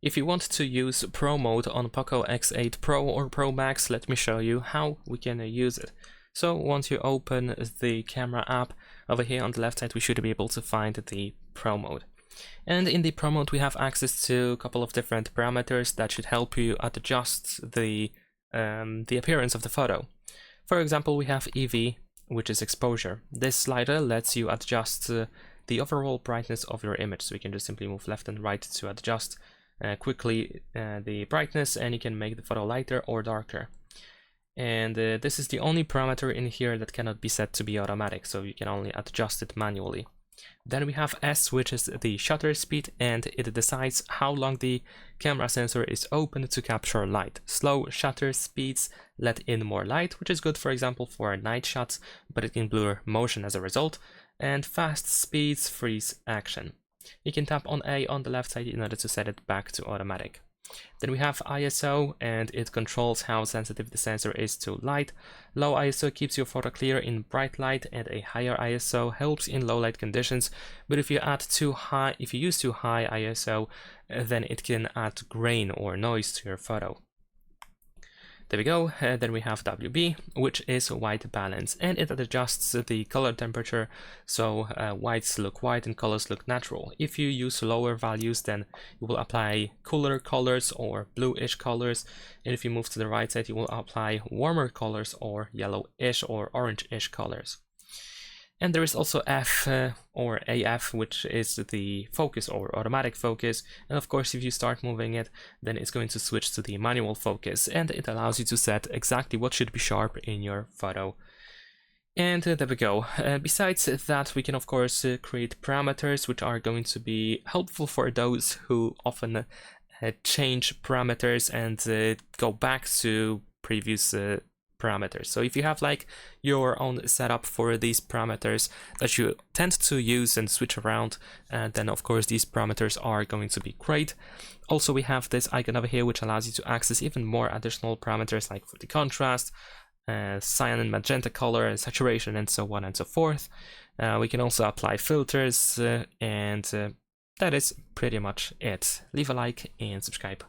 If you want to use Pro mode on POCO X8 Pro or Pro Max, let me show you how we can use it. So once you open the camera app, over here on the left side we should be able to find the Pro mode. And in the Pro mode we have access to a couple of different parameters that should help you adjust the appearance of the photo. For example, we have EV, which is exposure. This slider lets you adjust the overall brightness of your image, so you can just simply move left and right to adjust quickly the brightness, and you can make the photo lighter or darker. And this is the only parameter in here that cannot be set to be automatic, so you can only adjust it manually. Then we have S, which is the shutter speed, and it decides how long the camera sensor is open to capture light. Slow shutter speeds let in more light, which is good, for example, for night shots, but it can blur motion as a result. And fast speeds freeze action. You can tap on A on the left side in order to set it back to automatic. Then we have ISO, and it controls how sensitive the sensor is to light. Low ISO keeps your photo clear in bright light, and a higher ISO helps in low light conditions. But if you use too high ISO, then it can add grain or noise to your photo. There we go. Then we have WB, which is white balance, and it adjusts the color temperature, so whites look white and colors look natural. If you use lower values, then you will apply cooler colors or bluish colors, and if you move to the right side, you will apply warmer colors or yellowish or orange-ish colors. And there is also F or AF, which is the focus or automatic focus. And of course, if you start moving it, then it's going to switch to the manual focus, and it allows you to set exactly what should be sharp in your photo. And there we go. Besides that, we can of course create parameters which are going to be helpful for those who often change parameters and go back to previous parameters. So if you have like your own setup for these parameters that you tend to use and switch around, then of course these parameters are going to be great. Also, we have this icon over here which allows you to access even more additional parameters, like for the contrast, cyan and magenta color, and saturation, and so on and so forth. We can also apply filters, and that is pretty much it. Leave a like and subscribe.